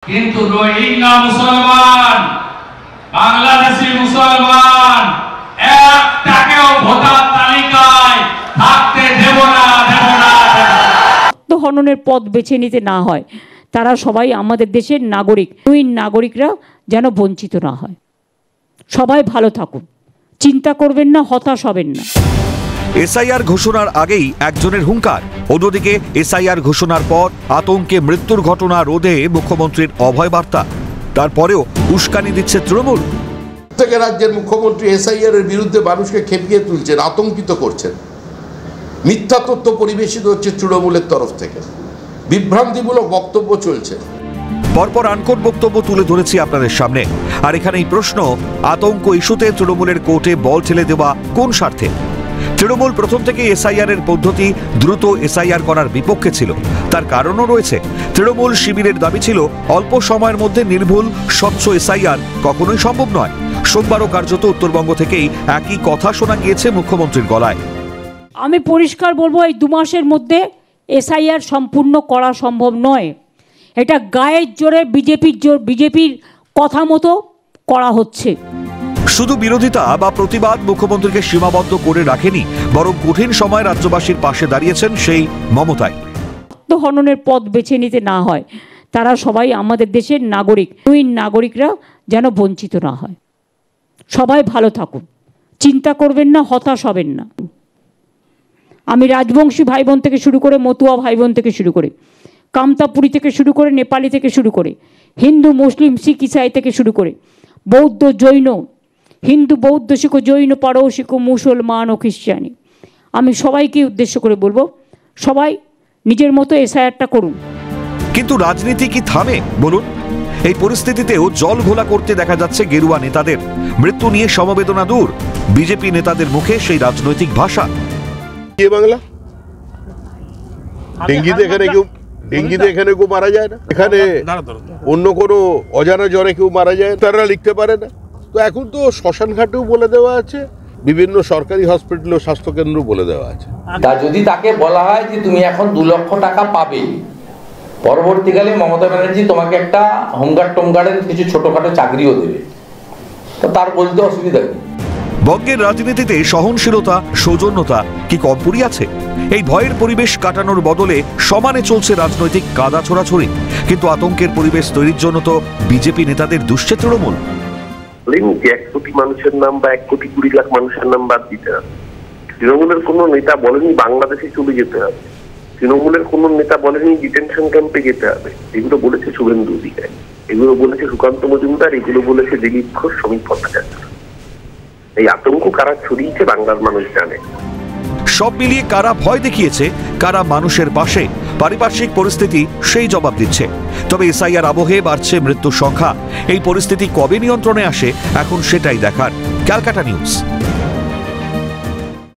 কিন্তু রোহিঙ্গা মুসলমান, বাংলাদেশি মুসলমান একটাকেও ভোটার তালিকায় থাকতে দেব না। হননের পথ বেছে নিতে না হয়, তারা সবাই আমাদের দেশের নাগরিক। ওই নাগরিকরা যেন বঞ্চিত না হয়। সবাই ভালো থাকুন, চিন্তা করবেন না, হতাশ হবেন না। এসআইআর ঘোষণার আগেই একজনের হুঙ্কার, অন্যদিকে এসআইআর ঘোষণার পর আতঙ্কে মৃত্যুর ঘটনা রোধে মুখ্যমন্ত্রীর অভয় বার্তা। তারপরেও উস্কানি দিচ্ছে তৃণমূল। প্রত্যেক রাজ্যের মুখ্যমন্ত্রী এসআইআর এর বিরুদ্ধে মানুষকে খেপিয়ে তুলছেন, আতঙ্কিত করছেন। মিথ্যা তথ্য পরিবেশিত হচ্ছে তৃণমূলের তরফ থেকে, বিভ্রান্তিমূলক বক্তব্য চলছে। পরপর আনকোট বক্তব্য তুলে ধরেছি আপনাদের সামনে। আর এখানেই প্রশ্ন, আতঙ্ক ইস্যুতে তৃণমূলের কোর্টে বল ঠেলে দেওয়া কোন স্বার্থে? তৃণমূল প্রথম থেকে এসআইআর এর পদ্ধতি দ্রুত এসআইআর করার বিপক্ষে ছিল। তার কারণও রয়েছে। তৃণমূল শিবিরের দাবি ছিল অল্প সময়ের মধ্যে নির্ভুল স্বচ্ছ এসআইআর কখনোই সম্ভব নয়। সোমবারও কার্যত উত্তরবঙ্গ থেকেই একই কথা শোনা গিয়েছে মুখ্যমন্ত্রীর গলায়। আমি পরিষ্কার বলবো, এই 2 মাসের মধ্যে এসআইআর সম্পূর্ণ করা সম্ভব নয়। এটা গায়ের জোরে বিজেপির কথা মতো করা হচ্ছে। শুধু বিরোধিতা বা প্রতিবাদ মুখ্যমন্ত্রীকে সীমাবদ্ধ করে রাখেনি, বরং কঠিন সময় রাজ্যবাসীর পাশে দাঁড়িয়েছেন সেই মমতাই। হননের পথ বেছে নিতে না হয়, তারা সবাই আমাদের দেশের নাগরিক। ওই নাগরিকরা যেন বঞ্চিত না হয়। সবাই ভালো থাকুন, চিন্তা করবেন না, হতাশ হবেন না। আমি রাজবংশী ভাই বোন থেকে শুরু করে, মতুয়া ভাই বোন থেকে শুরু করে, কামতাপুরি থেকে শুরু করে, নেপালি থেকে শুরু করে, হিন্দু মুসলিম শিখ ইসাই থেকে শুরু করে, বৌদ্ধ জৈন, হিন্দু বৌদ্ধ শিখ জৈন পারসিক মুসলমান ও খ্রিস্টানি, আমি সবাইকে উদ্দেশ্য করে বলবো, সবাই নিজের মতো এসআইআরটা করুন। কিন্তু রাজনীতি কি থামে বলুন? এই পরিস্থিতিতেও জল ঘোলা করতে দেখা যাচ্ছে গেরুয়া নেতাদের। মৃত্যু নিয়ে সমবেদনা দূর, বিজেপি নেতাদের মুখে সেই রাজনৈতিক ভাষা। বাংলা ডেঙ্গিতে এখানে কেউ মারা যায় না, এখানে অন্য কোনো অজানা জ্বরে কেউ মারা যায়, তারা লিখতে পারে না। তো এখন তো শ্মশান ঘাটেও বলে দেওয়া আছে, বিভিন্ন সরকারি হসপিটাল ও স্বাস্থ্যকেন্দ্র বলে দেওয়া আছে। তা যদি তাকে বলা হয় যে তুমি এখন 2 লক্ষ টাকা পাবে, পরবর্তীকালে মমতা ব্যানার্জি তোমাকে একটা হোমগার্ড টোমগার্ডের কিছু ছোটখাটো চাকরিও দেবে, তো তার বলতে অসুবিধা নেই। বঙ্গের রাজনীতিতে সহনশীলতা, সৌজন্যতা কি কম পড়ে আছে? এই ভয়ের পরিবেশ কাটানোর বদলে সমানে চলছে রাজনৈতিক কাদা ছোড়াছড়ি। কিন্তু আতঙ্কের পরিবেশ তৈরির জন্য তো বিজেপি নেতাদের দুশ্চে তৃণমূল। 1 কোটি মানুষের নাম বা 1 কোটি 20 লাখ মানুষের নাম বাদ দিতে হবে। তৃণমূলের কোন নেতা বলেনি বাংলাদেশে চলে যেতে হবে, তৃণমূলের কোন নেতা বলেনি ডিটেনশন ক্যাম্পে যেতে হবে। এগুলো বলেছে শুভেন্দু অধিকারী, এগুলো বলেছে সুকান্ত মজুমদার, এগুলো বলেছে দিলীপ ঘোষ, শ্রমিক ভট্টাচার্য। এই আতঙ্ক কারা ছড়িয়েছে বাংলার মানুষ জানে। সব মিলিয়ে কারা ভয় দেখিয়েছে, কারা মানুষের পাশে, পারিপার্শ্বিক পরিস্থিতি সেই জবাব দিচ্ছে। তবে এসআইআর আবহে বাড়ছে মৃত্যুর সংখ্যা। এই পরিস্থিতি কবে নিয়ন্ত্রণে আসে, এখন সেটাই দেখার। ক্যালকাটা নিউজ।